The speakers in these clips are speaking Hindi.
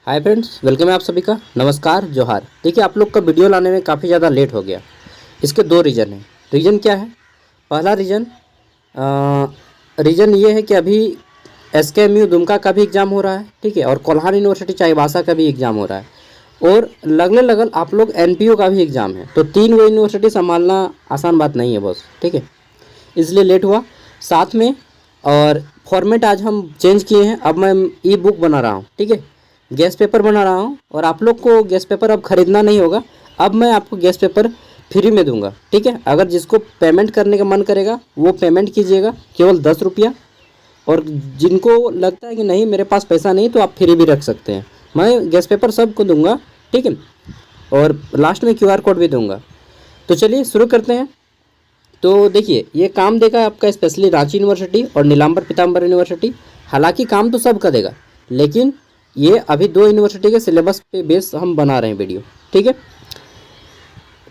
हाय फ्रेंड्स, वेलकम है आप सभी का। नमस्कार, जोहार। देखिए, आप लोग का वीडियो लाने में काफ़ी ज़्यादा लेट हो गया। इसके दो रीज़न हैं। रीज़न क्या है? पहला रीज़न ये है कि अभी SKMU दुमका का भी एग्ज़ाम हो रहा है, ठीक है, और कोल्हान यूनिवर्सिटी चाईबासा का भी एग्ज़ाम हो रहा है, और लगने लगल आप लोग NPO का भी एग्ज़ाम है। तो तीन वो यूनिवर्सिटी संभालना आसान बात नहीं है बॉस, ठीक है, इसलिए लेट हुआ। साथ में और फॉर्मेट आज हम चेंज किए हैं। अब मैं ई बुक बना रहा हूँ, ठीक है, गैस पेपर बना रहा हूँ, और आप लोग को गैस पेपर अब ख़रीदना नहीं होगा। अब मैं आपको गैस पेपर फ्री में दूंगा, ठीक है। अगर जिसको पेमेंट करने का मन करेगा वो पेमेंट कीजिएगा, केवल 10 रुपया। और जिनको लगता है कि नहीं मेरे पास पैसा नहीं, तो आप फ्री भी रख सकते हैं। मैं गैस पेपर सबको दूंगा, ठीक है, और लास्ट में QR कोड भी दूंगा। तो चलिए शुरू करते हैं। तो देखिए, ये काम देगा आपका स्पेशली रांची यूनिवर्सिटी और नीलांबर पीताम्बर यूनिवर्सिटी। हालांकि काम तो सब का देगा, लेकिन ये अभी दो यूनिवर्सिटी के सिलेबस पे बेस हम बना रहे हैं वीडियो, ठीक है।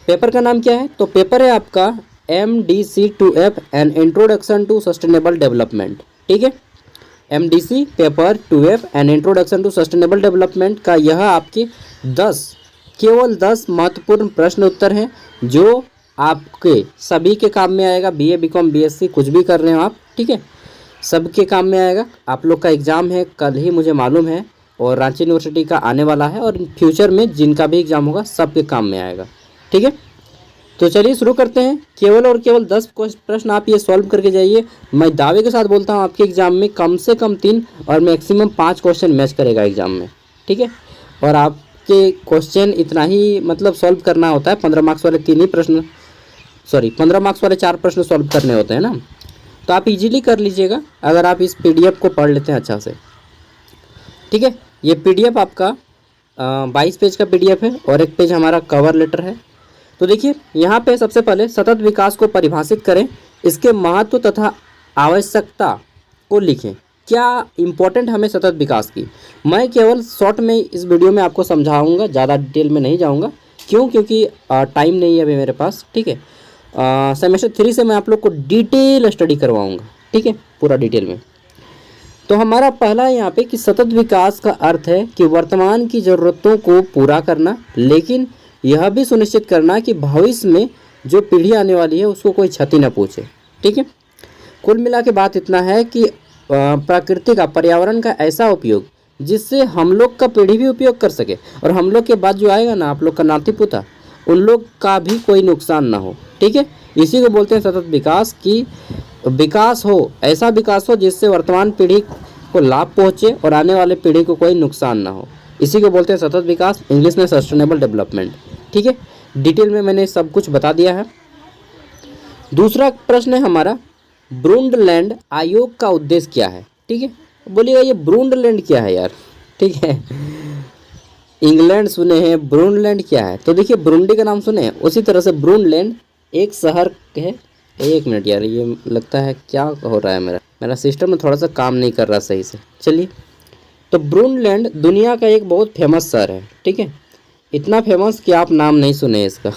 पेपर का नाम क्या है? तो पेपर है आपका MDC-2F an introduction to sustainable development, ठीक है। MDC paper 2F an introduction to sustainable development का यह आपके केवल 10 महत्वपूर्ण प्रश्न उत्तर हैं, जो आपके सभी के काम में आएगा। BA BCom BSc कुछ भी कर रहे हो आप, ठीक है, सबके काम में आएगा। आप लोग का एग्ज़ाम है कल ही, मुझे मालूम है, और रांची यूनिवर्सिटी का आने वाला है, और फ्यूचर में जिनका भी एग्ज़ाम होगा सबके काम में आएगा, ठीक है। तो चलिए शुरू करते हैं। केवल और केवल 10 प्रश्न आप ये सॉल्व करके जाइए। मैं दावे के साथ बोलता हूँ आपके एग्ज़ाम में कम से कम 3 और मैक्सिमम 5 क्वेश्चन मैच करेगा एग्ज़ाम में, ठीक है। और आपके क्वेश्चन इतना ही मतलब सॉल्व करना होता है। 15 मार्क्स वाले 15 मार्क्स वाले 4 प्रश्न सॉल्व करने होते हैं ना, तो आप इजीली कर लीजिएगा अगर आप इस PDF को पढ़ लेते हैं अच्छा से, ठीक है। ये PDF आपका 22 पेज का PDF है, और एक पेज हमारा कवर लेटर है। तो देखिए, यहाँ पे सबसे पहले सतत विकास को परिभाषित करें, इसके महत्व तथा आवश्यकता को लिखें। क्या इम्पोर्टेंट हमें सतत विकास की? मैं केवल शॉर्ट में इस वीडियो में आपको समझाऊंगा, ज़्यादा डिटेल में नहीं जाऊँगा। क्यों? क्योंकि टाइम नहीं है अभी मेरे पास, ठीक है। सेमेस्टर 3 से मैं आप लोग को डिटेल स्टडी करवाऊँगा, ठीक है, पूरा डिटेल में। तो हमारा पहला यहाँ पे कि सतत विकास का अर्थ है कि वर्तमान की ज़रूरतों को पूरा करना, लेकिन यह भी सुनिश्चित करना कि भविष्य में जो पीढ़ी आने वाली है उसको कोई क्षति न पहुँचे, ठीक है। कुल मिला के बात इतना है कि प्रकृति का, पर्यावरण का ऐसा उपयोग जिससे हम लोग का पीढ़ी भी उपयोग कर सके, और हम लोग के बाद जो आएगा ना, आप लोग का नाती पोता, उन लोग का भी कोई नुकसान ना हो, ठीक है। इसी को बोलते हैं सतत विकास। की विकास हो, ऐसा विकास हो जिससे वर्तमान पीढ़ी को लाभ पहुँचे और आने वाले पीढ़ी को कोई नुकसान ना हो। इसी को बोलते हैं सतत विकास, इंग्लिश में सस्टेनेबल डेवलपमेंट, ठीक है। डिटेल में मैंने सब कुछ बता दिया है। दूसरा प्रश्न है हमारा, ब्रूंडलैंड आयोग का उद्देश्य क्या है? ठीक है, बोलिएगा ये ब्रूंडलैंड क्या है यार, ठीक है। इंग्लैंड सुने हैं, ब्रूंडलैंड क्या है? तो देखिए, ब्रूंडी का नाम सुने हैं, उसी तरह से ब्रूंडलैंड एक शहर है। एक मिनट यार, ये लगता है क्या हो रहा है, मेरा सिस्टम में थोड़ा सा काम नहीं कर रहा सही से। चलिए, तो ब्रूंडलैंड दुनिया का एक बहुत फेमस शहर है, ठीक है, इतना फेमस कि आप नाम नहीं सुने इसका।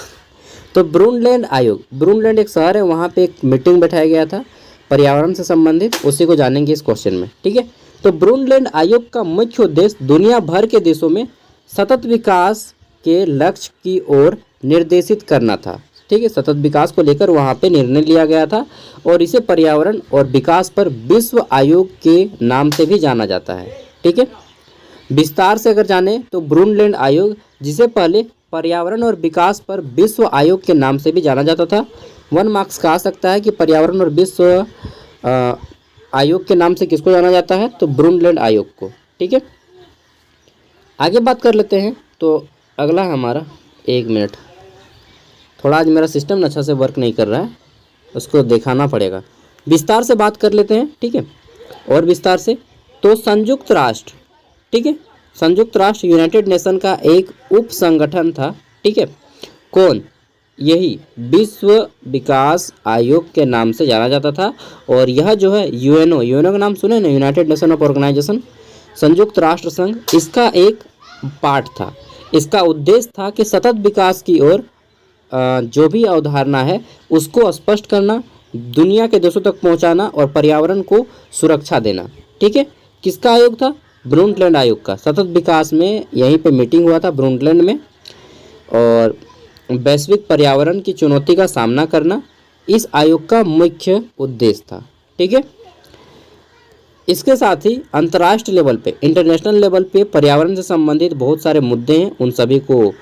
तो ब्रूंडलैंड आयोग, ब्रूंडलैंड एक शहर है, वहाँ पे एक मीटिंग बैठाया गया था पर्यावरण से संबंधित, उसी को जानेंगे इस क्वेश्चन में, ठीक है। तो ब्रूंडलैंड आयोग का मुख्य उद्देश्य दुनिया भर के देशों में सतत विकास के लक्ष्य की ओर निर्देशित करना था, ठीक है। सतत विकास को लेकर वहाँ पे निर्णय लिया गया था, और इसे पर्यावरण और विकास पर विश्व आयोग के नाम से भी जाना जाता है, ठीक है। विस्तार से अगर जाने तो ब्रूंडलैंड आयोग, जिसे पहले पर्यावरण और विकास पर विश्व आयोग के नाम से भी जाना जाता था। 1 मार्क्स का आ सकता है कि पर्यावरण और विश्व आयोग के नाम से किसको जाना जाता है? तो ब्रूंडलैंड आयोग को, ठीक है। आगे बात कर लेते हैं। तो अगला हमारा, एक मिनट, थोड़ा आज मेरा सिस्टम अच्छा से वर्क नहीं कर रहा है, उसको दिखाना पड़ेगा। विस्तार से बात कर लेते हैं, ठीक है, और विस्तार से। तो संयुक्त राष्ट्र, ठीक है, संयुक्त राष्ट्र यूनाइटेड नेशन का एक उप संगठन था, ठीक है। कौन? यही विश्व विकास आयोग के नाम से जाना जाता था। और यह जो है यूएनओ का नाम सुने ना, यूनाइटेड नेशन ऑफ ऑर्गेनाइजेशन, संयुक्त राष्ट्र संघ, इसका एक पार्ट था। इसका उद्देश्य था कि सतत विकास की ओर जो भी अवधारणा है उसको स्पष्ट करना, दुनिया के देशों तक पहुंचाना और पर्यावरण को सुरक्षा देना, ठीक है। किसका आयोग था? ब्रूंडलैंड आयोग का सतत विकास में यहीं पे मीटिंग हुआ था ब्रूंडलैंड में, और वैश्विक पर्यावरण की चुनौती का सामना करना इस आयोग का मुख्य उद्देश्य था। ठीक है, इसके साथ ही अंतर्राष्ट्रीय लेवल पे, इंटरनेशनल लेवल पे पर्यावरण से संबंधित बहुत सारे मुद्दे हैं, उन सभी को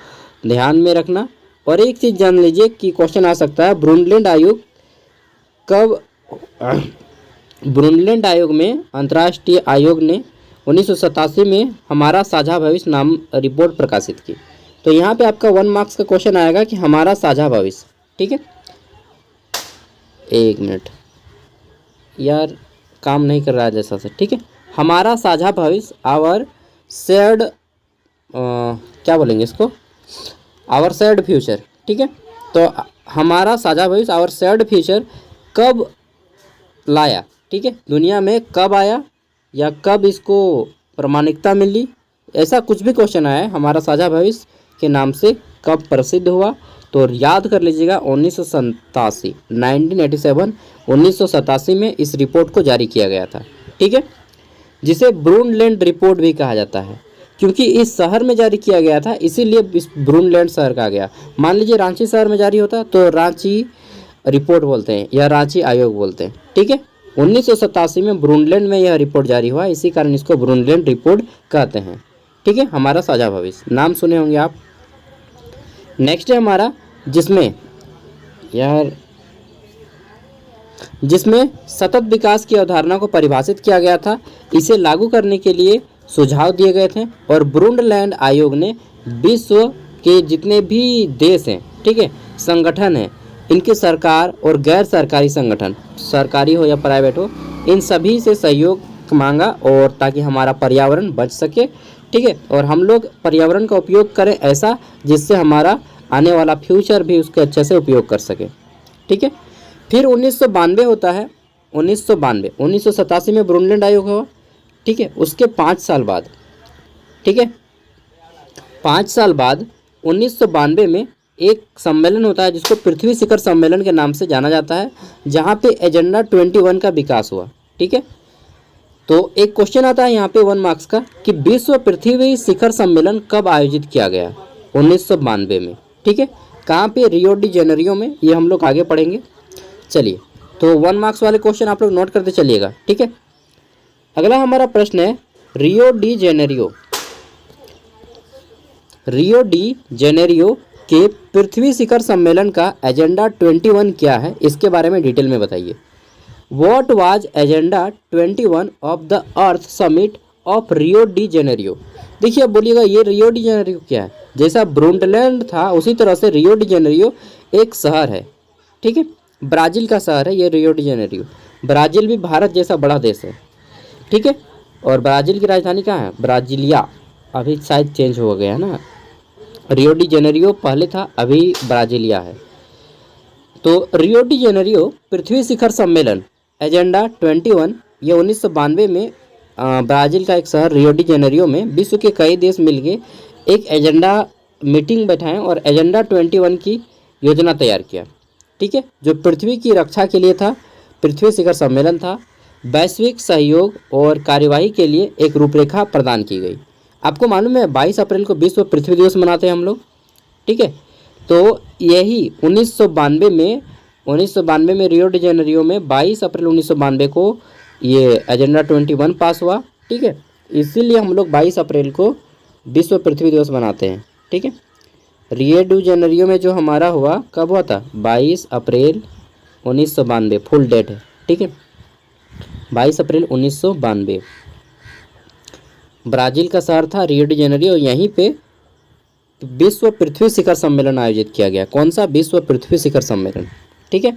ध्यान में रखना। और एक चीज़ जान लीजिए कि क्वेश्चन आ सकता है, ब्रूंडलैंड आयोग कब, ब्रूंडलैंड आयोग में अंतर्राष्ट्रीय आयोग ने 1987 में हमारा साझा भविष्य नाम रिपोर्ट प्रकाशित की। तो यहाँ पे आपका 1 मार्क्स का क्वेश्चन आएगा कि हमारा साझा भविष्य। ठीक है, एक मिनट यार, काम नहीं कर रहा है जैसा से। ठीक है, हमारा साझा भविष्य, आवर शेयर्ड, क्या बोलेंगे इसको, आवर शेयर्ड फ्यूचर। ठीक है, तो हमारा साझा भविष्य, आवर शेयर्ड फ्यूचर कब लाया, ठीक है, दुनिया में कब आया या कब इसको प्रमाणिकता मिली, ऐसा कुछ भी क्वेश्चन आया है हमारा साझा भविष्य के नाम से कब प्रसिद्ध हुआ, तो याद कर लीजिएगा 1987, 1987, 1987 में इस रिपोर्ट को जारी किया गया था। ठीक है, जिसे ब्रूंडलैंड रिपोर्ट भी कहा जाता है, क्योंकि इस शहर में जारी किया गया था, इसीलिए इस ब्रूंडलैंड शहर कहा गया। मान लीजिए रांची शहर में जारी होता तो रांची रिपोर्ट बोलते हैं या रांची आयोग बोलते हैं। ठीक है, 1987 में ब्रूंडलैंड में यह रिपोर्ट जारी हुआ, इसी कारण इसको ब्रूंडलैंड रिपोर्ट कहते हैं। ठीक है, हमारा साझा भविष्य, नाम सुने होंगे आप। नेक्स्ट है हमारा, जिसमें सतत विकास की अवधारणा को परिभाषित किया गया था, इसे लागू करने के लिए सुझाव दिए गए थे, और ब्रूंडलैंड आयोग ने विश्व के जितने भी देश हैं, ठीक है, संगठन हैं, इनके सरकार और गैर सरकारी संगठन, सरकारी हो या प्राइवेट हो, इन सभी से सहयोग मांगा, और ताकि हमारा पर्यावरण बच सके। ठीक है, और हम लोग पर्यावरण का उपयोग करें ऐसा जिससे हमारा आने वाला फ्यूचर भी उसके अच्छे से उपयोग कर सके। ठीक है, फिर 1992 होता है, 1987 में ब्रूंडलैंड आयोग हुआ। ठीक है, उसके 5 साल बाद, ठीक है, 5 साल बाद 1992 में एक सम्मेलन होता है जिसको पृथ्वी शिखर सम्मेलन के नाम से जाना जाता है, जहाँ पे एजेंडा 21 का विकास हुआ। ठीक है, तो एक क्वेश्चन आता है यहाँ पे 1 मार्क्स का कि विश्व पृथ्वी शिखर सम्मेलन कब आयोजित किया गया, 1992 में। ठीक है, कहाँ पे, रियो डी जेनेरियो में, ये हम लोग आगे पढ़ेंगे। चलिए, तो 1 मार्क्स वाले क्वेश्चन आप लोग नोट करते चलिएगा। ठीक है, अगला हमारा प्रश्न है, रियो डी जेनेरियो के पृथ्वी शिखर सम्मेलन का एजेंडा 21 क्या है, इसके बारे में डिटेल में बताइए। What was agenda 21 of the earth summit of Rio de Janeiro. देखिए, अब बोलिएगा ये रियो डी जेनेरियो क्या है। जैसा ब्रूंडलैंड था उसी तरह से रियो डी जेनेरियो एक शहर है। ठीक है, ब्राज़ील का शहर है ये रियो डी जेनेरियो। ब्राज़ील भी भारत जैसा बड़ा देश है। ठीक है, और ब्राज़ील की राजधानी कहाँ है, ब्राज़ीलिया, अभी शायद चेंज हो गया है ना, रियो डी जेनेरियो पहले था, अभी ब्राज़ीलिया है। तो रियो डी जेनेरियो पृथ्वी शिखर सम्मेलन एजेंडा 21, ये 1992 में ब्राज़ील का एक शहर रियो डी जेनेरियो में विश्व के कई देश मिलके एक एजेंडा मीटिंग बैठाएं और एजेंडा 21 की योजना तैयार किया। ठीक है, जो पृथ्वी की रक्षा के लिए था, पृथ्वी शिखर सम्मेलन था, वैश्विक सहयोग और कार्यवाही के लिए एक रूपरेखा प्रदान की गई। आपको मालूम है 22 अप्रैल को विश्व पृथ्वी दिवस मनाते हैं हम लोग। ठीक है, तो यही 1992 में रियो डी जेनेरियो में 22 अप्रैल 1992 को ये एजेंडा 21 पास हुआ। ठीक है, इसीलिए हम लोग 22 अप्रैल को विश्व पृथ्वी दिवस मनाते हैं। ठीक है, रियो डी जेनेरियो में जो हमारा हुआ कब हुआ था, 22 अप्रैल 1992, फुल डेट है। ठीक है, 22 अप्रैल 1992 ब्राज़ील का शहर था रियो डी जेनेरियो, यहीं पे विश्व पृथ्वी शिखर सम्मेलन आयोजित किया गया। कौन सा, विश्व पृथ्वी शिखर सम्मेलन। ठीक है,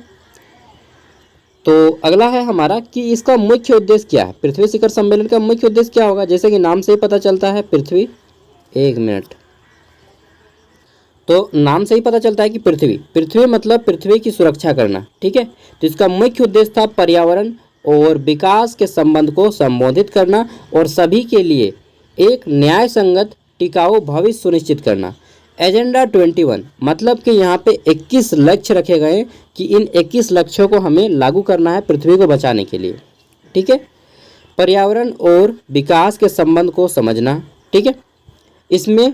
तो अगला है हमारा कि इसका मुख्य उद्देश्य क्या है, पृथ्वी शिखर सम्मेलन का मुख्य उद्देश्य क्या होगा। जैसे कि नाम से ही पता चलता है, पृथ्वी, एक मिनट, तो नाम से ही पता चलता है कि पृथ्वी मतलब पृथ्वी की सुरक्षा करना। ठीक है, तो इसका मुख्य उद्देश्य था पर्यावरण और विकास के संबंध को संबोधित करना और सभी के लिए एक न्याय संगत टिकाऊ भविष्य सुनिश्चित करना। एजेंडा 21 मतलब कि यहाँ पे 21 लक्ष्य रखे गए कि इन 21 लक्ष्यों को हमें लागू करना है पृथ्वी को बचाने के लिए। ठीक है, पर्यावरण और विकास के संबंध को समझना, ठीक है। इसमें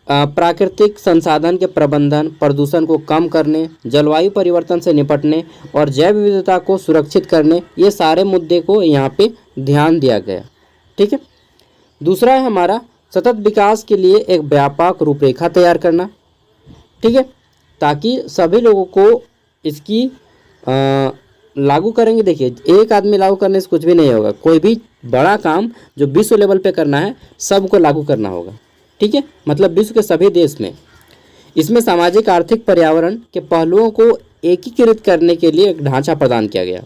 प्राकृतिक संसाधन के प्रबंधन, प्रदूषण को कम करने, जलवायु परिवर्तन से निपटने और जैव विविधता को सुरक्षित करने, ये सारे मुद्दे को यहाँ पे ध्यान दिया गया, ठीक है। दूसरा है हमारा सतत विकास के लिए एक व्यापक रूपरेखा तैयार करना, ठीक है, ताकि सभी लोगों को इसकी लागू करेंगे। देखिए, एक आदमी लागू करने से कुछ भी नहीं होगा, कोई भी बड़ा काम जो विश्व लेवल पे करना है सबको लागू करना होगा, ठीक है, मतलब विश्व के सभी देश में। इसमें सामाजिक, आर्थिक, पर्यावरण के पहलुओं को एकीकृत करने के लिए एक ढांचा प्रदान किया गया।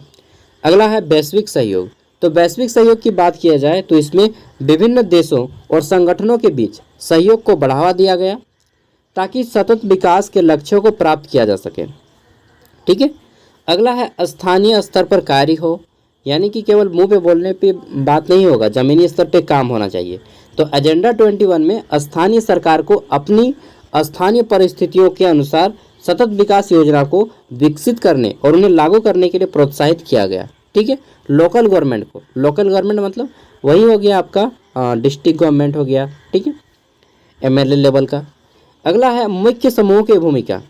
अगला है वैश्विक सहयोग। तो वैश्विक सहयोग की बात किया जाए तो इसमें विभिन्न देशों और संगठनों के बीच सहयोग को बढ़ावा दिया गया ताकि सतत विकास के लक्ष्यों को प्राप्त किया जा सके, ठीक है। अगला है स्थानीय स्तर पर कार्य हो, यानी कि केवल मुंह पे बोलने पे बात नहीं होगा, ज़मीनी स्तर पे काम होना चाहिए। तो एजेंडा 21 में स्थानीय सरकार को अपनी स्थानीय परिस्थितियों के अनुसार सतत विकास योजना को विकसित करने और उन्हें लागू करने के लिए प्रोत्साहित किया गया, ठीक है। लोकल गवर्नमेंट को, लोकल गवर्नमेंट मतलब वही हो गया आपका डिस्ट्रिक्ट गवर्नमेंट हो गया, ठीक है, एमएलए लेवल का। अगला है मुख्य समूह की भूमिका।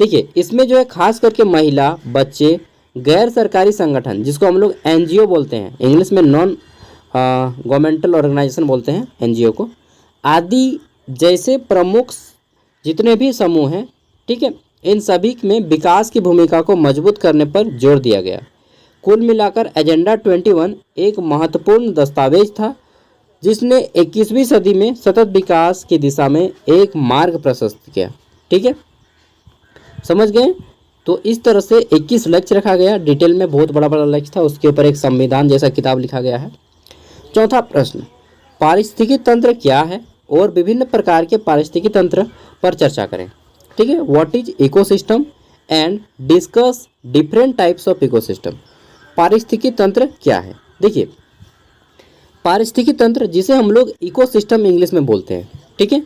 देखिए, इसमें जो है खास करके महिला, बच्चे, गैर सरकारी संगठन जिसको हम लोग एनजीओ बोलते हैं, इंग्लिश में नॉन गवर्नमेंटल ऑर्गेनाइजेशन बोलते हैं एनजीओ को, आदि जैसे प्रमुख जितने भी समूह हैं, ठीक है, इन सभी में विकास की भूमिका को मजबूत करने पर जोर दिया गया। कुल मिलाकर एजेंडा 21 एक महत्वपूर्ण दस्तावेज था जिसने 21वीं सदी में सतत विकास की दिशा में एक मार्ग प्रशस्त किया, ठीक है, समझ गए। तो इस तरह से 21 लक्ष्य रखा गया, डिटेल में बहुत बड़ा बड़ा लक्ष्य था, उसके ऊपर एक संविधान जैसा किताब लिखा गया है। चौथा प्रश्न, पारिस्थितिकी तंत्र क्या है और विभिन्न प्रकार के पारिस्थितिकी तंत्र पर चर्चा करें, ठीक है। What is ecosystem and discuss different types of ecosystem. पारिस्थितिकी तंत्र क्या है? देखिए, पारिस्थितिकी तंत्र जिसे हम लोग इकोसिस्टम इंग्लिश में बोलते हैं, ठीक है।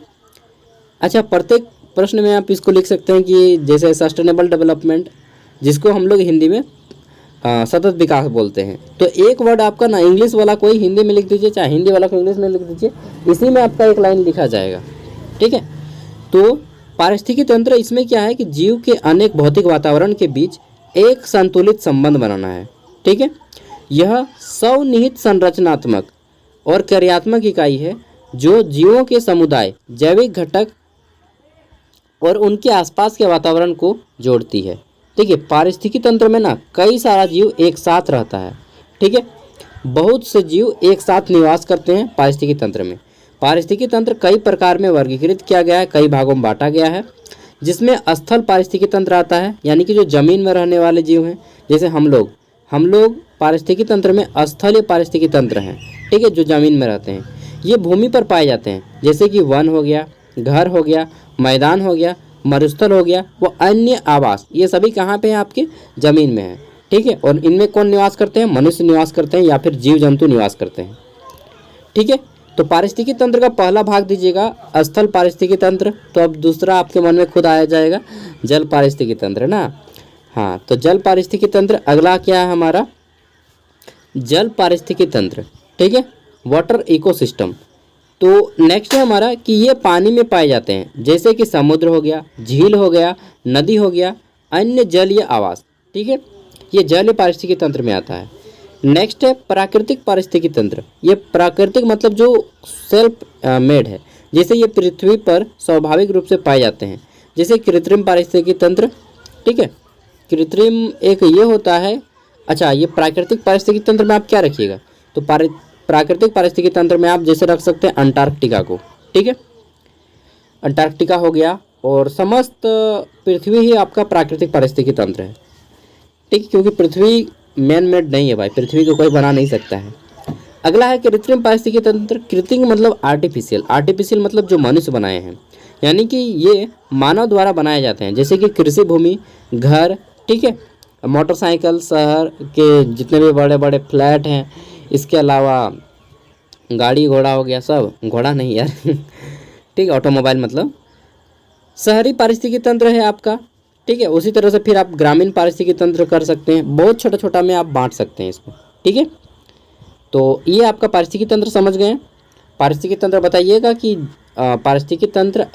अच्छा, प्रत्येक प्रश्न में आप इसको लिख सकते हैं कि जैसे सस्टेनेबल डेवलपमेंट, जिसको हम लोग हिंदी में सतत विकास बोलते हैं। तो एक वर्ड आपका ना इंग्लिश वाला कोई हिंदी में लिख दीजिए, चाहे हिंदी वाला को इंग्लिश में लिख दीजिए, इसी में आपका एक लाइन लिखा जाएगा, ठीक है। तो पारिस्थितिकी तंत्र इसमें क्या है कि जीव के अनेक भौतिक वातावरण के बीच एक संतुलित संबंध बनाना है, ठीक है। यह स्वनिहित संरचनात्मक और कार्यात्मक इकाई है जो जीवों के समुदाय, जैविक घटक और उनके आसपास के वातावरण को जोड़ती है। ठीक है, पारिस्थितिकी तंत्र में ना कई सारा जीव एक साथ रहता है, ठीक है, बहुत से जीव एक साथ निवास करते हैं पारिस्थितिकी तंत्र में। पारिस्थितिकी तंत्र कई प्रकार में वर्गीकृत किया गया है, कई भागों में बांटा गया है, जिसमें स्थल पारिस्थितिकी तंत्र आता है, यानी कि जो जमीन में रहने वाले जीव हैं, जैसे हम लोग पारिस्थितिकी तंत्र में स्थलीय पारिस्थितिकी तंत्र हैं, ठीक है, जो ज़मीन में रहते हैं। ये भूमि पर पाए जाते हैं, जैसे कि वन हो गया, घर हो गया, मैदान हो गया, मरुस्थल हो गया, वो अन्य आवास, ये सभी कहाँ पे हैं? आपके ज़मीन में है, ठीक है। और इनमें कौन निवास करते हैं? मनुष्य निवास करते हैं या फिर जीव जंतु निवास करते हैं, ठीक है। तो पारिस्थितिकी तंत्र का पहला भाग दीजिएगा स्थल पारिस्थितिकी तंत्र। तो अब दूसरा आपके मन में खुद आया जाएगा जल पारिस्थितिकी तंत्र ना। हाँ, तो जल पारिस्थितिकी तंत्र अगला क्या है हमारा? जल पारिस्थितिकी तंत्र, ठीक है, वाटर इकोसिस्टम। तो नेक्स्ट है हमारा कि ये पानी में पाए जाते हैं, जैसे कि समुद्र हो गया, झील हो गया, नदी हो गया, अन्य जलीय आवास, ठीक है, ये जलीय पारिस्थितिकी तंत्र में आता है। नेक्स्ट है प्राकृतिक पारिस्थितिकी तंत्र। ये प्राकृतिक मतलब जो सेल्फ मेड है, जैसे ये पृथ्वी पर स्वाभाविक रूप से पाए जाते हैं, जैसे कृत्रिम पारिस्थितिकी तंत्र, ठीक है। कृत्रिम एक ये होता है। अच्छा, ये प्राकृतिक पारिस्थितिकी तंत्र में आप क्या रखिएगा? तो प्राकृतिक पारिस्थितिकी तंत्र में आप जैसे रख सकते हैं अंटार्कटिका को, ठीक है, अंटार्कटिका हो गया, और समस्त पृथ्वी ही आपका प्राकृतिक पारिस्थितिकी तंत्र है, ठीक है, क्योंकि पृथ्वी मैन मेड नहीं है भाई, पृथ्वी को कोई बना नहीं सकता है। अगला है कृत्रिम पारिस्थितिकी तंत्र। कृत्रिम मतलब आर्टिफिशियल, आर्टिफिशियल मतलब जो मनुष्य बनाए हैं, यानी कि ये मानव द्वारा बनाए जाते हैं, जैसे कि कृषि भूमि, घर, ठीक है, मोटरसाइकिल, शहर के जितने भी बड़े बड़े फ्लैट हैं, इसके अलावा गाड़ी घोड़ा हो गया, सब घोड़ा नहीं यार ठीक है, ऑटोमोबाइल मतलब शहरी पारिस्थितिकी तंत्र है आपका, ठीक है। उसी तरह से फिर आप ग्रामीण पारिस्थितिकी तंत्र कर सकते हैं, बहुत छोटा छोटा में आप बांट सकते हैं इसको, ठीक है। तो ये आपका पारिस्थितिकी तंत्र समझ गए हैं। पारिस्थितिकी तंत्र बताइएगा कि पारिस्थितिकी तंत्र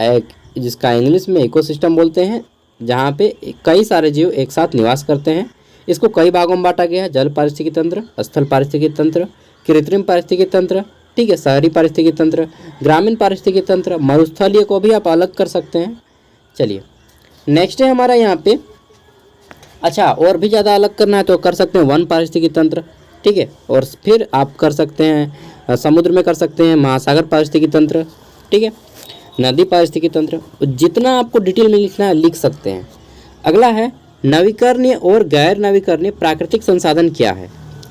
जिसका इंग्लिश में इकोसिस्टम बोलते हैं, जहाँ पे कई सारे जीव एक साथ निवास करते हैं। इसको कई भागों में बांटा गया है, जल पारिस्थितिकी तंत्र, स्थल पारिस्थितिकी तंत्र, कृत्रिम पारिस्थितिकी तंत्र, ठीक है, शहरी पारिस्थितिकी तंत्र, ग्रामीण पारिस्थितिकी तंत्र, मरुस्थलीय को भी आप अलग कर सकते हैं। चलिए नेक्स्ट है हमारा यहाँ पे, अच्छा और भी ज़्यादा अलग करना है तो कर सकते हैं वन पारिस्थितिकी तंत्र, ठीक है, और फिर आप कर सकते हैं समुद्र में कर सकते हैं महासागर पारिस्थितिकी तंत्र, ठीक है, नदी पारिस्थितिकी तंत्र। जितना आपको डिटेल में लिखना है लिख सकते हैं। अगला है नवीकरणीय और गैर नवीकरणीय प्राकृतिक संसाधन क्या है,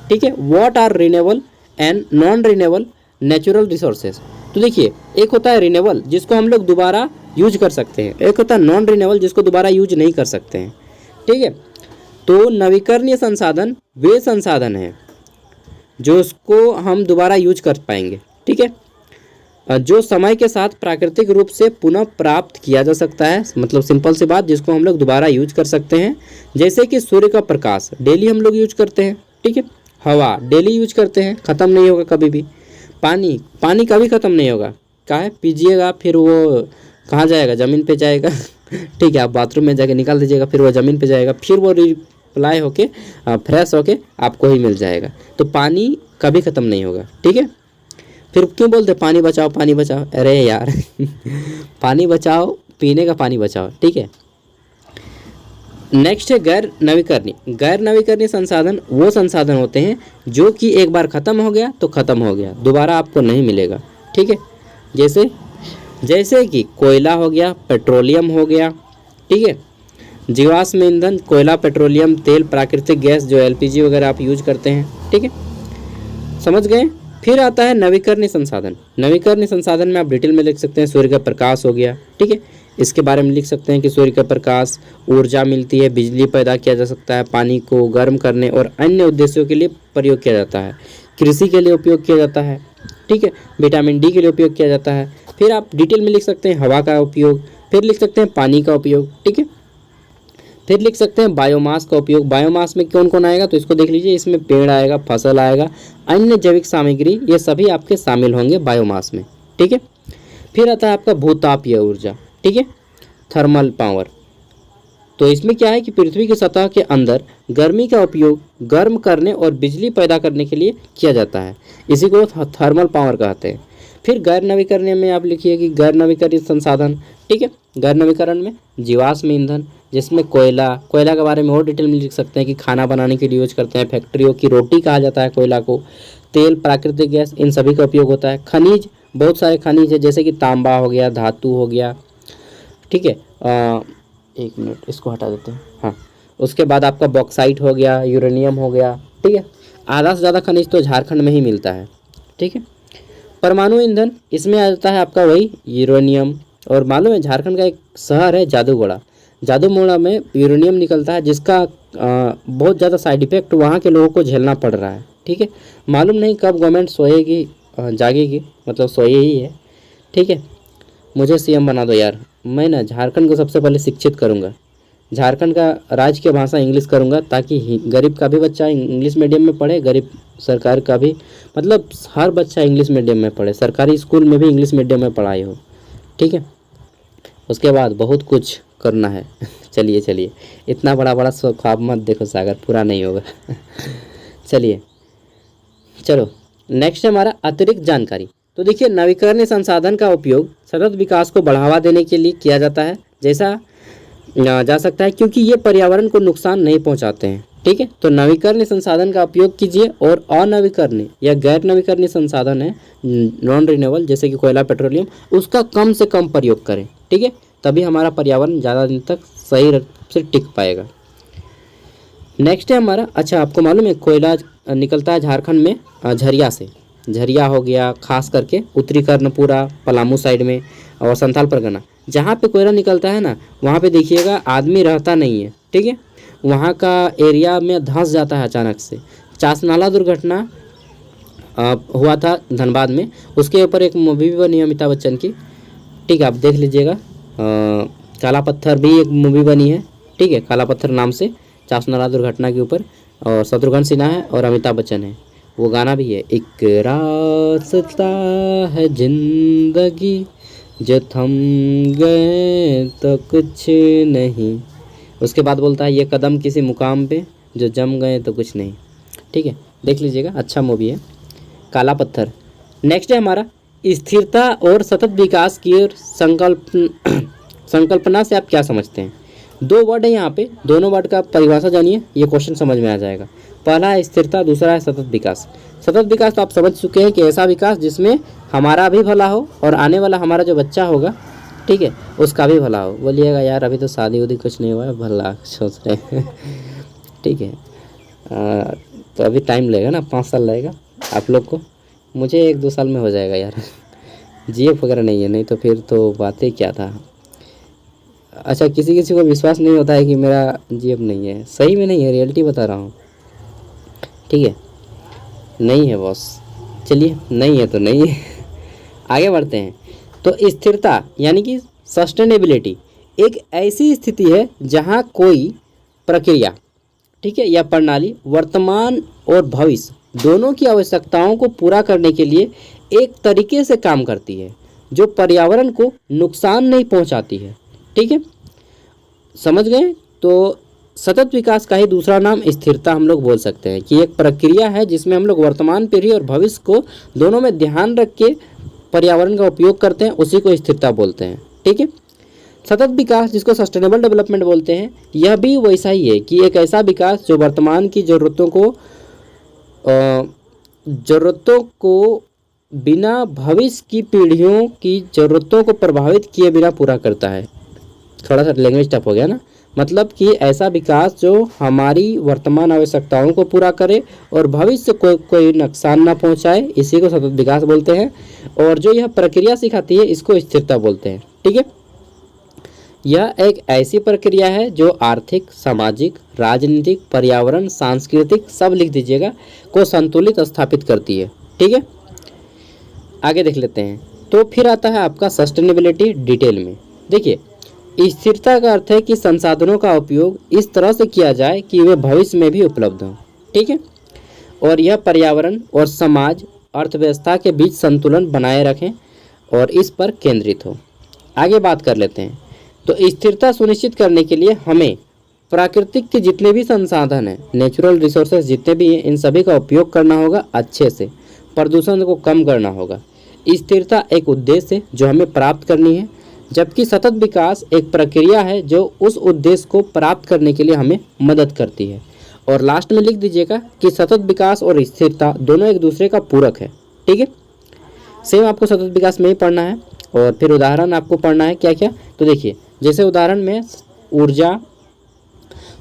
ठीक है, what are renewable and non renewable natural resources. तो देखिए, एक होता है रिन्यूएबल जिसको हम लोग दोबारा यूज कर सकते हैं, एक होता है नॉन रिन्यूएबल जिसको दोबारा यूज नहीं कर सकते हैं, ठीक है। तो नवीकरणीय संसाधन वे संसाधन हैं जो उसको हम दोबारा यूज कर पाएंगे, ठीक है, जो समय के साथ प्राकृतिक रूप से पुनः प्राप्त किया जा सकता है, मतलब सिंपल सी बात, जिसको हम लोग दोबारा यूज कर सकते हैं। जैसे कि सूर्य का प्रकाश डेली हम लोग यूज करते हैं, ठीक है, हवा डेली यूज करते हैं, ख़त्म नहीं होगा कभी भी। पानी कभी ख़त्म नहीं होगा, क्या है, पीजिएगा फिर वो कहाँ जाएगा, ज़मीन पे जाएगा ठीक है, आप बाथरूम में जाके निकाल दीजिएगा, फिर वो ज़मीन पे जाएगा, फिर वो रिप्लाई होके फ्रेश होके आपको ही मिल जाएगा। तो पानी कभी ख़त्म नहीं होगा, ठीक है। फिर क्यों बोलते पानी बचाओ पानी बचाओ, अरे यार पानी बचाओ, पीने का पानी बचाओ, ठीक है। नेक्स्ट है गैर नवीकरणीय। गैर नवीकरणीय संसाधन वो संसाधन होते हैं जो कि एक बार ख़त्म हो गया तो ख़त्म हो गया, दोबारा आपको नहीं मिलेगा, ठीक है। जैसे कि कोयला हो गया, पेट्रोलियम हो गया, ठीक है, जीवाश्म ईंधन, कोयला, पेट्रोलियम, तेल, प्राकृतिक गैस जो एलपीजी वगैरह आप यूज करते हैं, ठीक है, समझ गए। फिर आता है नवीकरणीय संसाधन। नवीकरणीय संसाधन में आप डिटेल में लिख सकते हैं सूर्य का प्रकाश हो गया, ठीक है, इसके बारे में लिख सकते हैं कि सूर्य का प्रकाश ऊर्जा मिलती है, बिजली पैदा किया जा सकता है, पानी को गर्म करने और अन्य उद्देश्यों के लिए प्रयोग किया जाता है, कृषि के लिए उपयोग किया जाता है, ठीक है, विटामिन डी के लिए उपयोग किया जाता है। फिर आप डिटेल में लिख सकते हैं हवा का उपयोग, फिर लिख सकते हैं पानी का उपयोग, ठीक है, फिर लिख सकते हैं बायोमास का उपयोग। बायोमास में कौन कौन आएगा तो इसको देख लीजिए, इसमें पेड़ आएगा, फसल आएगा, अन्य जैविक सामग्री, ये सभी आपके शामिल होंगे बायोमास में, ठीक है। फिर आता है आपका भूतापीय ऊर्जा, ठीक है, थर्मल पावर। तो इसमें क्या है कि पृथ्वी की सतह के अंदर गर्मी का उपयोग गर्म करने और बिजली पैदा करने के लिए किया जाता है, इसी को थर्मल पावर कहते हैं। फिर गैर नवीकरणीय में आप लिखिए कि गैर नवीकरणीय संसाधन, ठीक है, गैर नवीकरण में जीवाश्म ईंधन, जिसमें कोयला के बारे में और डिटेल में लिख सकते हैं कि खाना बनाने के लिए यूज करते हैं, फैक्ट्रियों की रोटी कहा जाता है कोयला को, तेल, प्राकृतिक गैस, इन सभी का उपयोग होता है। खनिज, बहुत सारे खनिज है जैसे कि तांबा हो गया, धातु हो गया, ठीक है, एक मिनट इसको हटा देते हैं, हाँ। उसके बाद आपका बॉक्साइट हो गया, यूरेनियम हो गया, ठीक है, आधा से ज़्यादा खनिज तो झारखंड में ही मिलता है, ठीक है। परमाणु ईंधन, इसमें आ जाता है आपका वही यूरेनियम, और मालूम है झारखंड का एक शहर है जादूगोड़ा में यूरेनियम निकलता है, जिसका बहुत ज़्यादा साइड इफेक्ट वहाँ के लोगों को झेलना पड़ रहा है, ठीक है। मालूम नहीं कब गवर्नमेंट सोएगी जागेगी, मतलब सोए ही है, ठीक है। मुझे सीएम बना दो यार, मैं ना झारखंड को सबसे पहले शिक्षित करूँगा, झारखंड का राज्य की भाषा इंग्लिश करूँगा, ताकि गरीब का भी बच्चा इंग्लिश मीडियम में पढ़े, गरीब सरकार का भी, मतलब हर बच्चा इंग्लिश मीडियम में पढ़े, सरकारी स्कूल में भी इंग्लिश मीडियम में पढ़ाई हो, ठीक है। उसके बाद बहुत कुछ करना है चलिए इतना बड़ा ख्वाब मत देखो सागर, पूरा नहीं होगा चलो नेक्स्ट है हमारा अतिरिक्त जानकारी। तो देखिए, नवीकरणीय संसाधन का उपयोग सतत विकास को बढ़ावा देने के लिए किया जाता है, जैसा जा सकता है, क्योंकि ये पर्यावरण को नुकसान नहीं पहुंचाते हैं, ठीक है। तो नवीकरणीय संसाधन का उपयोग कीजिए, और अनवीकरणीय या गैर नवीकरणीय संसाधन है नॉन रिन्यूएबल, जैसे कि कोयला, पेट्रोलियम, उसका कम से कम प्रयोग करें, ठीक है, तभी हमारा पर्यावरण ज़्यादा दिन तक सही से टिक पाएगा। नेक्स्ट है हमारा, अच्छा आपको मालूम है कोयला निकलता है झारखंड में झरिया से, झरिया हो गया, खास करके उत्तरी कर्णपुरा, पलामू साइड में, और संथाल परगना, जहाँ पे कोयला निकलता है ना, वहाँ पे देखिएगा आदमी रहता नहीं है, ठीक है, वहाँ का एरिया में धंस जाता है अचानक से। चासनाला दुर्घटना हुआ था धनबाद में, उसके ऊपर एक मूवी भी बनी अमिताभ बच्चन की, ठीक है, आप देख लीजिएगा। काला पत्थर भी एक मूवी बनी है, ठीक है, काला पत्थर नाम से, चासनाला दुर्घटना के ऊपर, और शत्रुघ्न सिन्हा है और अमिताभ बच्चन है, वो गाना भी है, एक रास्ता है जिंदगी जो थम गए तो कुछ नहीं। उसके बाद बोलता है, ये कदम किसी मुकाम पे जो जम गए तो कुछ नहीं। ठीक है, देख लीजिएगा, अच्छा मूवी है काला पत्थर। नेक्स्ट है हमारा स्थिरता और सतत विकास की ओर संकल्पना से आप क्या समझते हैं। 2 वर्ड है यहाँ पे, दोनों वर्ड का परिभाषा जानिए, ये क्वेश्चन समझ में आ जाएगा। पहला है स्थिरता, दूसरा है सतत विकास। सतत विकास तो आप समझ चुके हैं कि ऐसा विकास जिसमें हमारा भी भला हो और आने वाला हमारा जो बच्चा होगा, ठीक है, उसका भी भला हो। बोलिएगा यार अभी तो शादी उदी कुछ नहीं हुआ है, भला सोच रहे हैं। ठीक है, तो अभी टाइम लगेगा ना, 5 साल लगेगा आप लोग को, मुझे 1-2 साल में हो जाएगा यार। जीएफ वगैरह नहीं है, नहीं तो फिर तो बातें क्या था। अच्छा, किसी किसी को विश्वास नहीं होता है कि मेरा जीएफ नहीं है, सही में नहीं है, रियलिटी बता रहा हूँ। ठीक है, नहीं है बॉस, चलिए नहीं है तो नहीं है। आगे बढ़ते हैं। तो स्थिरता यानी कि सस्टेनेबिलिटी एक ऐसी स्थिति है जहाँ कोई प्रक्रिया, ठीक है, या प्रणाली वर्तमान और भविष्य दोनों की आवश्यकताओं को पूरा करने के लिए एक तरीके से काम करती है जो पर्यावरण को नुकसान नहीं पहुंचाती है। ठीक है, समझ गए। तो सतत विकास का ही दूसरा नाम स्थिरता हम लोग बोल सकते हैं कि एक प्रक्रिया है जिसमें हम लोग वर्तमान पीढ़ी और भविष्य को दोनों में ध्यान रख के पर्यावरण का उपयोग करते हैं, उसी को स्थिरता बोलते हैं। ठीक है, सतत विकास जिसको सस्टेनेबल डेवलपमेंट बोलते हैं, यह भी वैसा ही है कि एक ऐसा विकास जो वर्तमान की ज़रूरतों को बिना भविष्य की पीढ़ियों की ज़रूरतों को प्रभावित किए बिना पूरा करता है। थोड़ा सा लैंग्वेज टफ हो गया ना, मतलब कि ऐसा विकास जो हमारी वर्तमान आवश्यकताओं को पूरा करे और भविष्य को कोई नुकसान ना पहुंचाए, इसी को सतत विकास बोलते हैं। और जो यह प्रक्रिया सिखाती है इसको स्थिरता बोलते हैं। ठीक है, यह एक ऐसी प्रक्रिया है जो आर्थिक, सामाजिक, राजनीतिक, पर्यावरण, सांस्कृतिक, सब लिख दीजिएगा, को संतुलित स्थापित करती है। ठीक है, आगे देख लेते हैं। तो फिर आता है आपका सस्टेनेबिलिटी डिटेल में। देखिए, स्थिरता का अर्थ है कि संसाधनों का उपयोग इस तरह से किया जाए कि वे भविष्य में भी उपलब्ध हों। ठीक है, और यह पर्यावरण और समाज अर्थव्यवस्था के बीच संतुलन बनाए रखें और इस पर केंद्रित हो। आगे बात कर लेते हैं। तो स्थिरता सुनिश्चित करने के लिए हमें प्राकृतिक के जितने भी संसाधन हैं, नेचुरल रिसोर्सेज जितने भी हैं, इन सभी का उपयोग करना होगा अच्छे से, प्रदूषण को कम करना होगा। स्थिरता एक उद्देश्य है जो हमें प्राप्त करनी है, जबकि सतत विकास एक प्रक्रिया है जो उस उद्देश्य को प्राप्त करने के लिए हमें मदद करती है। और लास्ट में लिख दीजिएगा कि सतत विकास और स्थिरता दोनों एक दूसरे का पूरक है। ठीक है, सेम आपको सतत विकास में ही पढ़ना है और फिर उदाहरण आपको पढ़ना है क्या क्या। तो देखिए, जैसे उदाहरण में ऊर्जा,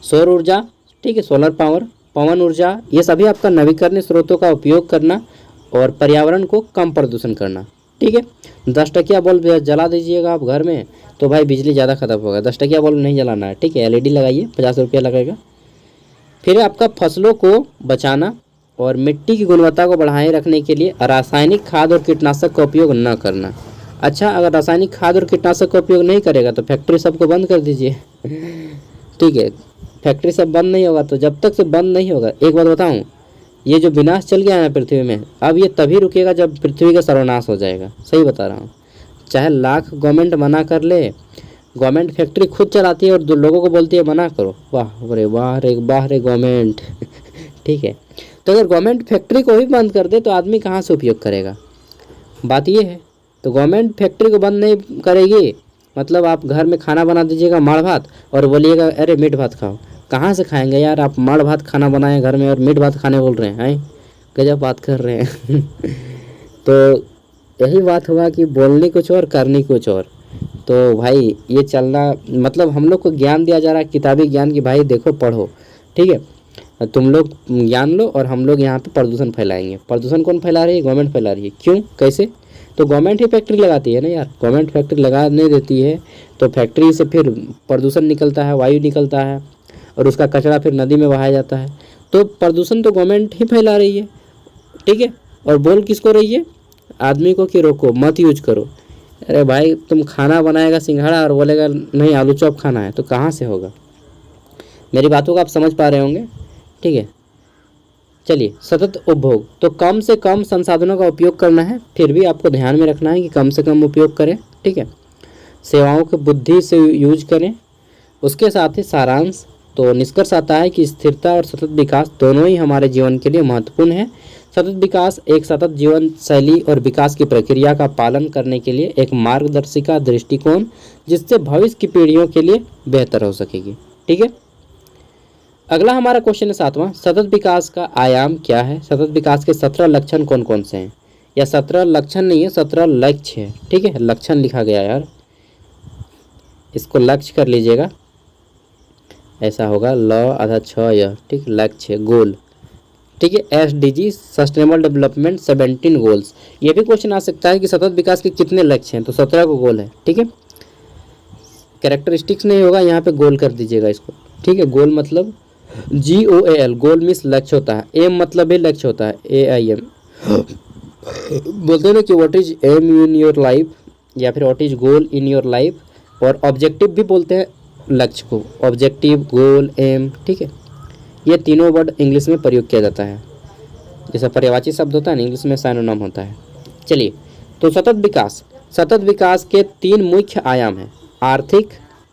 सौर ऊर्जा, ठीक है, सोलर पावर, पवन ऊर्जा, ये सभी आपका नवीकरणीय स्रोतों का उपयोग करना और पर्यावरण को कम प्रदूषण करना। ठीक है, 10 टकिया बल्ब जला दीजिएगा आप घर में तो भाई बिजली ज़्यादा खत्म होगा। 10 टकिया बल्ब नहीं जलाना है। ठीक है, एलईडी लगाइए, 50 रुपया लगेगा। फिर आपका फसलों को बचाना और मिट्टी की गुणवत्ता को बढ़ाए रखने के लिए रासायनिक खाद और कीटनाशक का उपयोग न करना। अच्छा, अगर रासायनिक खाद और कीटनाशक का उपयोग नहीं करेगा तो फैक्ट्री सबको बंद कर दीजिए। ठीक है, फैक्ट्री सब बंद नहीं होगा तो जब तक से बंद नहीं होगा, एक बात बताऊँ, ये जो विनाश चल गया है पृथ्वी में, अब ये तभी रुकेगा जब पृथ्वी का सर्वनाश हो जाएगा। सही बता रहा हूँ, चाहे लाख गवर्नमेंट मना कर ले, गवर्नमेंट फैक्ट्री खुद चलाती है और दो लोगों को बोलती है मना करो। वाह रे वाह रे वाह रे गवर्नमेंट। ठीक है, तो अगर गवर्नमेंट फैक्ट्री को ही बंद कर दे तो आदमी कहाँ से उपयोग करेगा, बात ये है। तो गवर्नमेंट फैक्ट्री को बंद नहीं करेगी, मतलब आप घर में खाना बना दीजिएगा माड़ भात और बोलिएगा अरे मीट भात खाओ, कहाँ से खाएंगे यार। आप माड़ भात खाना बनाए घर में और मीट भात खाने बोल रहे हैं, गजब बात कर रहे हैं। तो यही बात हुआ कि बोलनी कुछ और करनी कुछ और। तो भाई ये चलना, मतलब हम लोग को ज्ञान दिया जा रहा है, किताबी ज्ञान की, भाई देखो पढ़ो। ठीक है, तुम लोग ज्ञान लो और हम लोग यहाँ पे प्रदूषण फैलाएंगे। प्रदूषण कौन फैला रही है, गवर्नमेंट फैला रही है। क्यों, कैसे, तो गवर्नमेंट ही फैक्ट्री लगाती है ना यार। गवर्नमेंट फैक्ट्री लगा नहीं देती है तो फैक्ट्री से फिर प्रदूषण निकलता है, वायु निकलता है और उसका कचरा फिर नदी में बहाया जाता है। तो प्रदूषण तो गवर्नमेंट ही फैला रही है। ठीक है, और बोल किसको रही है, आदमी को कि रोको मत यूज करो। अरे भाई तुम खाना बनाएगा सिंघाड़ा और बोलेगा नहीं आलू चॉप खाना है, तो कहाँ से होगा। मेरी बातों को आप समझ पा रहे होंगे। ठीक है, चलिए, सतत उपभोग, तो कम से कम संसाधनों का उपयोग करना है, फिर भी आपको ध्यान में रखना है कि कम से कम उपयोग करें, ठीक है। सेवाओं को बुद्धि से यूज करें। उसके साथ ही सारांश, तो निष्कर्ष आता है कि स्थिरता और सतत विकास दोनों ही हमारे जीवन के लिए महत्वपूर्ण है। सतत विकास एक सतत जीवन शैली और विकास की प्रक्रिया का पालन करने के लिए एक मार्गदर्शिका दृष्टिकोण, जिससे भविष्य की पीढ़ियों के लिए बेहतर हो सकेगी, ठीक है। अगला हमारा क्वेश्चन है 7वां, सतत विकास का आयाम क्या है? सतत विकास के 17 लक्षण कौन कौन से हैं? या 17 लक्षण नहीं है, 17 लक्ष्य है, ठीक है। लक्षण लिखा गया यार, इसको लक्ष्य कर लीजिएगा, ऐसा होगा ल आधा छ यह, ठीक। लक्ष्य गोल, ठीक है। SDG sustainable development 17 goals. ये भी क्वेश्चन आ सकता है कि सतत विकास के कितने लक्ष्य हैं, तो 17 को गोल है, ठीक है। कैरेक्टरिस्टिक्स नहीं होगा, यहाँ पे गोल कर दीजिएगा इसको, ठीक है। गोल मतलब GOAL, गोल मीन्स लक्ष्य होता है। एम मतलब भी लक्ष्य होता है, AIM। बोलते हैं ना कि what is aim in your life, या फिर what is goal in your life. और ऑब्जेक्टिव भी बोलते हैं लक्ष्य को, ऑब्जेक्टिव, गोल, एम, ठीक है। ये तीनों वर्ड इंग्लिश में प्रयोग किया जाता है, जैसा पर्यायवाची शब्द होता है ना, इंग्लिश में साइनोनिम होता है। चलिए, तो सतत विकास के 3 मुख्य आयाम हैं, आर्थिक,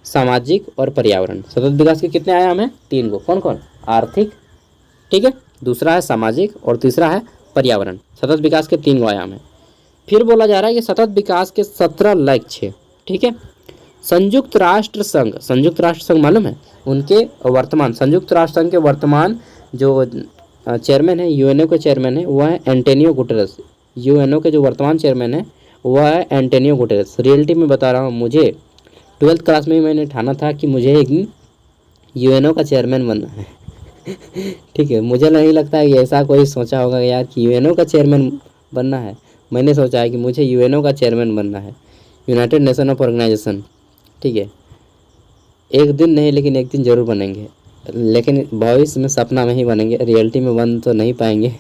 सामाजिक और पर्यावरण। सतत विकास के कितने आयाम हैं? 3 को। कौन कौन? आर्थिक, ठीक है, दूसरा है सामाजिक और तीसरा है पर्यावरण। सतत विकास के 3 आयाम हैं। फिर बोला जा रहा है कि सतत विकास के 17 लक्ष्य, ठीक है। संयुक्त राष्ट्र संघ मालूम है? उनके वर्तमान, संयुक्त राष्ट्र संघ के वर्तमान जो चेयरमैन है, यूएनओ के चेयरमैन है, वह है एंटोनियो गुटेरेस। यूएनओ के जो वर्तमान चेयरमैन है वह है एंटोनियो गुटेरेस। रियलिटी में बता रहा हूँ, मुझे 12th क्लास में मैंने ठाना था कि मुझे एक यूएनओ का चेयरमैन बनना है। ठीक है, मुझे नहीं लगता है कि ऐसा कोई सोचा होगा यार कि यूएनओ का चेयरमैन बनना है। मैंने सोचा है कि मुझे यूएनओ का चेयरमैन बनना है, यूनाइटेड नेशन ऑफ ऑर्गेनाइजेशन, ठीक है। एक दिन नहीं, लेकिन एक दिन ज़रूर बनेंगे, लेकिन भविष्य में सपना में ही बनेंगे, रियलिटी में बन तो नहीं पाएंगे।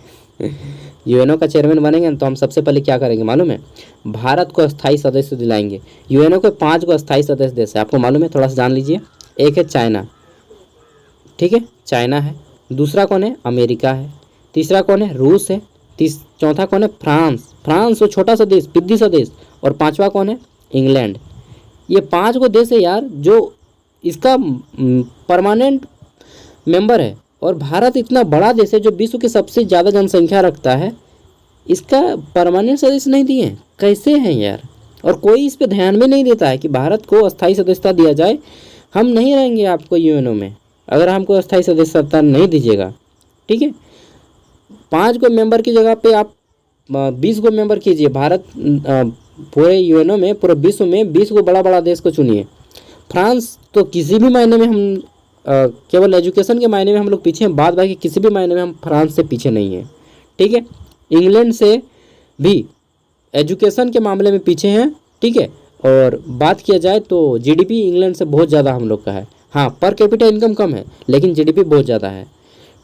यूएनओ का चेयरमैन बनेंगे तो हम सबसे पहले क्या करेंगे मालूम है? भारत को स्थायी सदस्य दिलाएंगे। यूएनओ के 5 को स्थायी सदस्य देश है, आपको मालूम है? थोड़ा सा जान लीजिए। एक है चाइना, ठीक है, चाइना है। दूसरा कौन है? अमेरिका है। तीसरा कौन है? रूस है। चौथा कौन है? फ्रांस वो छोटा सा देश, पिद्दी सा देश। और 5वां कौन है? इंग्लैंड। ये 5 को देश है यार जो इसका परमानेंट मेंबर है। और भारत इतना बड़ा देश है जो विश्व की सबसे ज़्यादा जनसंख्या रखता है, इसका परमानेंट सदस्य नहीं दिए, कैसे हैं यार? और कोई इस पे ध्यान में नहीं देता है कि भारत को अस्थायी सदस्यता दिया जाए। हम नहीं रहेंगे आपको यूएनओ में अगर हमको अस्थायी सदस्यता नहीं दीजिएगा, ठीक है। 5 को मेंबर की जगह पे आप 20 को मेंबर कीजिए। भारत पूरे यूएनओ में, पूरे विश्व में 20 को बड़ा बड़ा देश को चुनिए। फ्रांस तो किसी भी मायने में हम केवल एजुकेशन के मायने में हम लोग पीछे हैं, बाद बाकी किसी भी मायने में हम फ्रांस से पीछे नहीं हैं, ठीक है। इंग्लैंड से भी एजुकेशन के मामले में पीछे हैं, ठीक है। और बात किया जाए तो जीडीपी इंग्लैंड से बहुत ज़्यादा हम लोग का है। हाँ, पर कैपिटा इनकम कम है, लेकिन जीडीपी बहुत ज़्यादा है,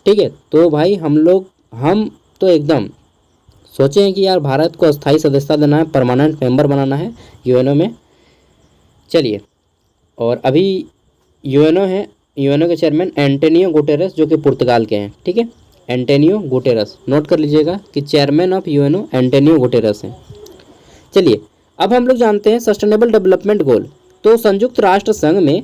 ठीक है। तो भाई हम तो एकदम सोचे हैं कि यार भारत को अस्थायी सदस्यता देना है, परमानेंट मेंबर बनाना है यूएनओ में। चलिए, और अभी यूएनओ है, यूएनओ के चेयरमैन एंटोनियो गुटेरेस जो कि पुर्तगाल के हैं, ठीक है। एंटोनियो गुटेरेस, नोट कर लीजिएगा कि chairman of UNO Antonio Guterres हैं। चलिए, अब हम लोग जानते हैं सस्टेनेबल डेवलपमेंट गोल। तो संयुक्त राष्ट्र संघ में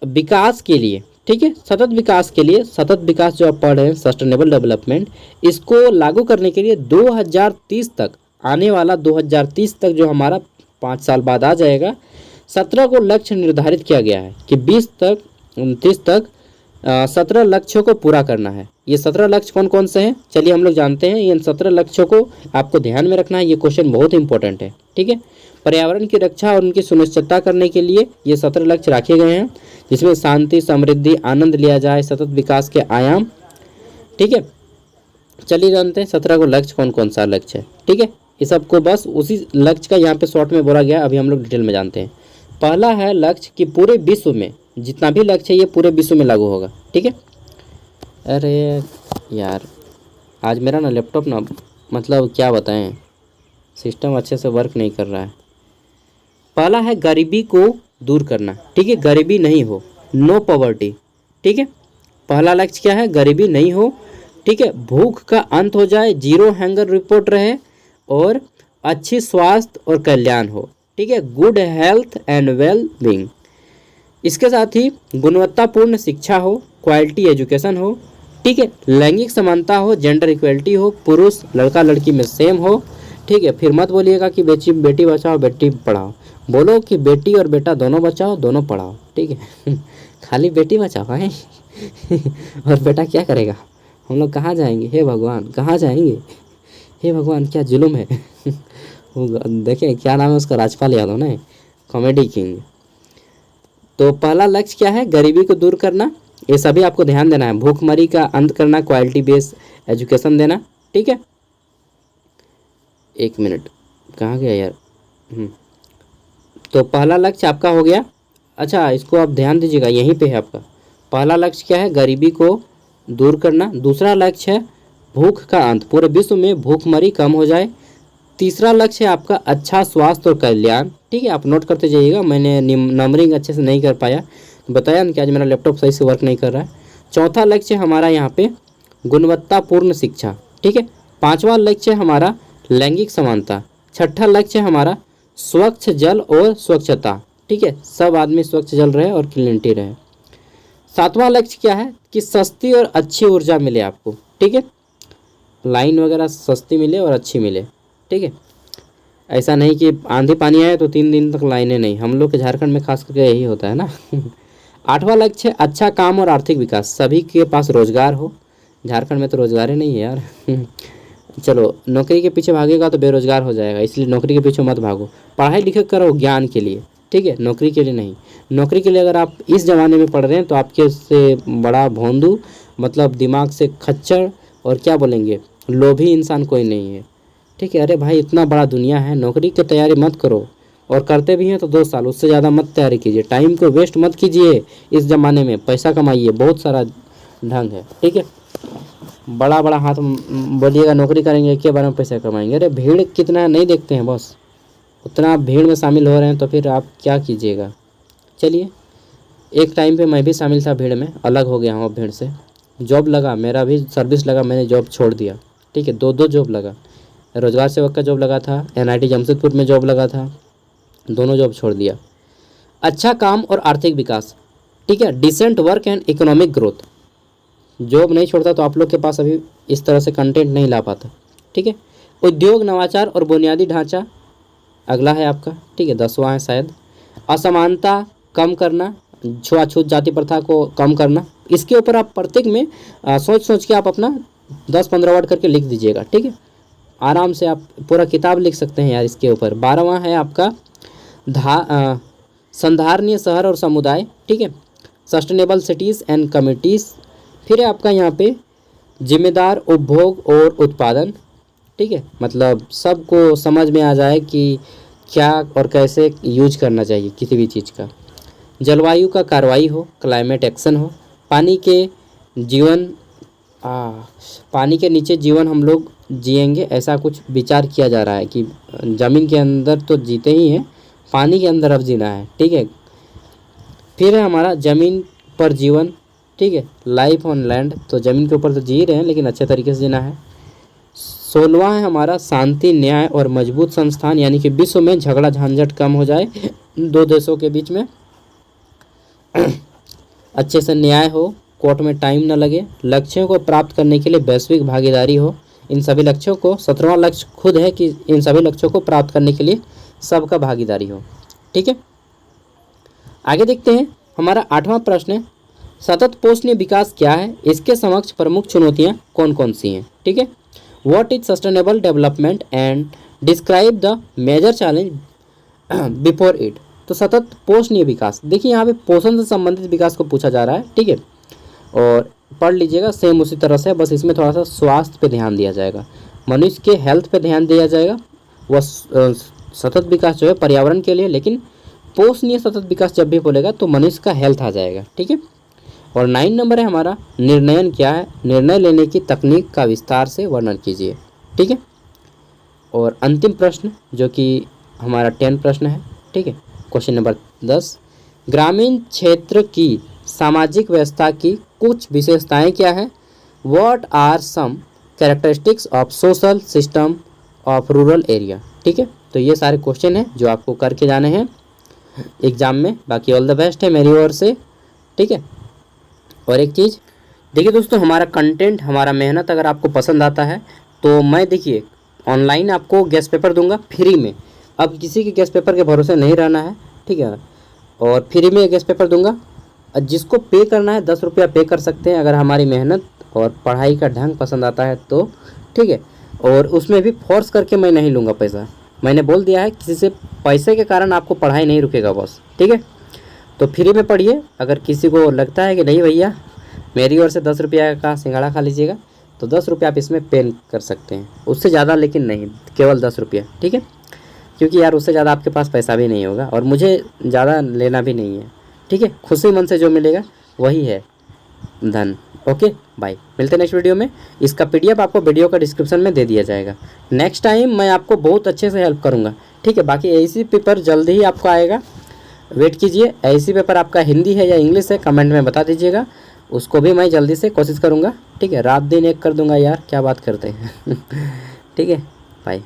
विकास के लिए, ठीक है, सतत विकास के लिए, सतत विकास जो आप पढ़ रहे हैं सस्टेनेबल डेवलपमेंट, इसको लागू करने के लिए 2030 तक, आने वाला 2030 तक जो हमारा 5 साल बाद आ जाएगा, 17 को लक्ष्य निर्धारित किया गया है कि 20 तक 29 तक 17 लक्ष्यों को पूरा करना है। ये 17 लक्ष्य कौन कौन से हैं? चलिए हम लोग जानते हैं। इन 17 लक्ष्यों को आपको ध्यान में रखना है, ये क्वेश्चन बहुत इंपॉर्टेंट है, ठीक है। पर्यावरण की रक्षा और उनकी सुनिश्चितता करने के लिए ये 17 लक्ष्य रखे गए हैं, जिसमें शांति, समृद्धि, आनंद लिया जाए, सतत विकास के आयाम, ठीक है। चलिए जानते हैं 17 को लक्ष्य कौन कौन सा लक्ष्य है, ठीक है। इस सबको बस उसी लक्ष्य का यहाँ पे शॉर्ट में बोला गया, अभी हम लोग डिटेल में जानते हैं। पहला है लक्ष्य कि पूरे विश्व में जितना भी लक्ष्य है ये पूरे विश्व में लागू होगा, ठीक है। अरे यार, आज मेरा ना लैपटॉप ना, मतलब क्या बताएं, सिस्टम अच्छे से वर्क नहीं कर रहा है। पहला है गरीबी को दूर करना, ठीक है, गरीबी नहीं हो, नो पॉवर्टी, ठीक है। पहला लक्ष्य क्या है? गरीबी नहीं हो, ठीक है, भूख का अंत हो जाए, जीरो हैंगर रिपोर्ट रहे और अच्छी स्वास्थ्य और कल्याण हो। ठीक है, good health and well being. इसके साथ ही गुणवत्तापूर्ण शिक्षा हो, क्वालिटी एजुकेशन हो। ठीक है, लैंगिक समानता हो, जेंडर इक्वलिटी हो, पुरुष लड़का लड़की में सेम हो। ठीक है, फिर मत बोलिएगा कि बेटी बचाओ बेटी पढ़ाओ, बोलो कि बेटी और बेटा दोनों बचाओ दोनों पढ़ाओ। ठीक है खाली बेटी बचाओ है और बेटा क्या करेगा? हम लोग कहाँ जाएंगे? हे भगवान कहाँ जाएंगे? हे भगवान क्या जुल्म है वो देखें क्या नाम है उसका, राजपाल यादव ना, कॉमेडी किंग। तो पहला लक्ष्य क्या है? गरीबी को दूर करना, ये सभी आपको ध्यान देना है। भूखमरी का अंत करना, क्वालिटी बेस्ड एजुकेशन देना। ठीक है, एक मिनट कहाँ गया यार। तो पहला लक्ष्य आपका हो गया। अच्छा इसको आप ध्यान दीजिएगा, यहीं पे है आपका। पहला लक्ष्य क्या है? गरीबी को दूर करना। दूसरा लक्ष्य है भूख का अंत, पूरे विश्व में भूखमरी कम हो जाए। तीसरा लक्ष्य है आपका अच्छा स्वास्थ्य और कल्याण। ठीक है, आप नोट करते जाइएगा, मैंने नंबरिंग अच्छे से नहीं कर पाया, बताया ना कि आज मेरा लैपटॉप सही से वर्क नहीं कर रहा है। चौथा लक्ष्य हमारा यहाँ पे गुणवत्तापूर्ण शिक्षा। ठीक है, पांचवा लक्ष्य हमारा लैंगिक समानता। छठा लक्ष्य हमारा स्वच्छ जल और स्वच्छता। ठीक है, सब आदमी स्वच्छ जल रहे और क्लीनिटी रहे। सातवां लक्ष्य क्या है? कि सस्ती और अच्छी ऊर्जा मिले आपको। ठीक है, लाइन वगैरह सस्ती मिले और अच्छी मिले। ठीक है, ऐसा नहीं कि आंधी पानी आए तो 3 दिन तक लाइनें नहीं, हम लोग के झारखंड में खास करके यही होता है ना आठवां लक्ष्य है अच्छा काम और आर्थिक विकास, सभी के पास रोजगार हो। झारखंड में तो रोजगार ही नहीं है यार चलो नौकरी के पीछे भागेगा तो बेरोजगार हो जाएगा, इसलिए नौकरी के पीछे मत भागो, पढ़ाई लिखाई करो ज्ञान के लिए। ठीक है, नौकरी के लिए नहीं। नौकरी के लिए अगर आप इस ज़माने में पढ़ रहे हैं तो आपके से बड़ा भोंदू, मतलब दिमाग से खच्चर और क्या बोलेंगे लोभी इंसान कोई नहीं है। ठीक है, अरे भाई इतना बड़ा दुनिया है, नौकरी की तैयारी मत करो, और करते भी हैं तो 2 साल, उससे ज़्यादा मत तैयारी कीजिए। टाइम को वेस्ट मत कीजिए, इस ज़माने में पैसा कमाइए, बहुत सारा ढंग है। ठीक है, बड़ा बड़ा हाथ बोलिएगा नौकरी करेंगे के बारे में पैसा कमाएंगे, अरे भीड़ कितना नहीं देखते हैं बस, उतना आप भीड़ में शामिल हो रहे हैं तो फिर आप क्या कीजिएगा। चलिए, एक टाइम पे मैं भी शामिल था भीड़ में, अलग हो गया हूँ अब भीड़ से। जॉब लगा, मेरा भी सर्विस लगा, मैंने जॉब छोड़ दिया। ठीक है, 2 जॉब लगा, रोजगार सेवक का जॉब लगा था, NIT जमशेदपुर में जॉब लगा था, दोनों जॉब छोड़ दिया। अच्छा काम और आर्थिक विकास। ठीक है, decent work and economic growth. Job नहीं छोड़ता तो आप लोग के पास अभी इस तरह से कंटेंट नहीं ला पाता। ठीक है, उद्योग नवाचार और बुनियादी ढांचा अगला है आपका। ठीक है, 10वां है शायद। असमानता कम करना, छुआछूत जाति प्रथा को कम करना। इसके ऊपर आप प्रत्येक में सोच के आप अपना 10-15 वर्ड करके लिख दीजिएगा। ठीक है, आराम से आप पूरा किताब लिख सकते हैं यार इसके ऊपर। 12वां है आपका संधारणीय शहर और समुदाय। ठीक है, सस्टेनेबल सिटीज़ एंड कम्युनिटीज़। फिर है आपका यहाँ पे जिम्मेदार उपभोग और उत्पादन। ठीक है, मतलब सबको समझ में आ जाए कि क्या और कैसे यूज करना चाहिए किसी भी चीज़ का। जलवायु का कार्रवाई हो, क्लाइमेट एक्शन हो। पानी के नीचे जीवन हम लोग जिएंगे, ऐसा कुछ विचार किया जा रहा है कि ज़मीन के अंदर तो जीते ही हैं, पानी के अंदर अब जीना है। ठीक है, फिर है हमारा ज़मीन पर जीवन। ठीक है, लाइफ ऑन लैंड, तो ज़मीन के ऊपर तो जी रहे हैं लेकिन अच्छे तरीके से जीना है। 16वां है हमारा शांति, न्याय और मजबूत संस्थान, यानी कि विश्व में झगड़ा झंझट कम हो जाए 2 देशों के बीच में अच्छे से न्याय हो, कोर्ट में टाइम न लगे। लक्ष्यों को प्राप्त करने के लिए वैश्विक भागीदारी हो। इन सभी लक्ष्यों को 17वां लक्ष्य खुद है कि इन सभी लक्ष्यों को प्राप्त करने के लिए सबका भागीदारी हो। ठीक है, आगे देखते हैं। हमारा 8वां प्रश्न है सतत पोषणीय विकास क्या है, इसके समक्ष प्रमुख चुनौतियाँ कौन कौन सी हैं। ठीक है, what is sustainable development and describe the major challenge before it. तो सतत पोषणीय विकास, देखिए यहाँ पे पोषण से संबंधित विकास को पूछा जा रहा है। ठीक है, और पढ़ लीजिएगा सेम उसी तरह से, बस इसमें थोड़ा सा स्वास्थ्य पे ध्यान दिया जाएगा, मनुष्य के हेल्थ पे ध्यान दिया जाएगा। वह सतत विकास जो है पर्यावरण के लिए, लेकिन पोषणीय सतत विकास जब भी बोलेगा तो मनुष्य का हेल्थ आ जाएगा। ठीक है, और 9 नंबर है हमारा निर्णयन क्या है, निर्णय लेने की तकनीक का विस्तार से वर्णन कीजिए। ठीक है, और अंतिम प्रश्न जो कि हमारा 10 प्रश्न है। ठीक है, क्वेश्चन नंबर 10, ग्रामीण क्षेत्र की सामाजिक व्यवस्था की कुछ विशेषताएं क्या है, what are some characteristics of social system of rural area. ठीक है, तो ये सारे क्वेश्चन हैं जो आपको करके जाने हैं एग्ज़ाम में। बाकी ऑल द बेस्ट है मेरी ओर से। ठीक है, और एक चीज़ देखिए दोस्तों, हमारा कंटेंट, हमारा मेहनत अगर आपको पसंद आता है तो मैं देखिए ऑनलाइन आपको गेस्ट पेपर दूंगा फ्री में। अब किसी के गेस्ट पेपर के भरोसे नहीं रहना है, ठीक है, और फ्री में गेस्ट पेपर दूंगा। जिसको पे करना है 10 रुपया पे कर सकते हैं अगर हमारी मेहनत और पढ़ाई का ढंग पसंद आता है तो। ठीक है, और उसमें भी फोर्स करके मैं नहीं लूँगा पैसा। मैंने बोल दिया है किसी से पैसे के कारण आपको पढ़ाई नहीं रुकेगा बॉस। ठीक है, तो फ्री में पढ़िए। अगर किसी को लगता है कि नहीं भैया मेरी ओर से 10 रुपया का सिंघाड़ा खा लीजिएगा तो 10 रुपया आप इसमें पे कर सकते हैं, उससे ज़्यादा लेकिन नहीं, केवल 10 रुपया। ठीक है, क्योंकि यार उससे ज़्यादा आपके पास पैसा भी नहीं होगा और मुझे ज़्यादा लेना भी नहीं है। ठीक है, खुशी मन से जो मिलेगा वही है धन। ओके बाय, मिलते हैं नेक्स्ट वीडियो में। इसका PDF आपको वीडियो का डिस्क्रिप्शन में दे दिया जाएगा। नेक्स्ट टाइम मैं आपको बहुत अच्छे से हेल्प करूँगा। ठीक है, बाकी ऐसी पेपर जल्दी ही आपको आएगा, वेट कीजिए। ऐसी पेपर आपका हिंदी है या इंग्लिश है कमेंट में बता दीजिएगा, उसको भी मैं जल्दी से कोशिश करूँगा। ठीक है, रात दिन एक कर दूँगा यार, क्या बात करते हैं। ठीक है, बाय।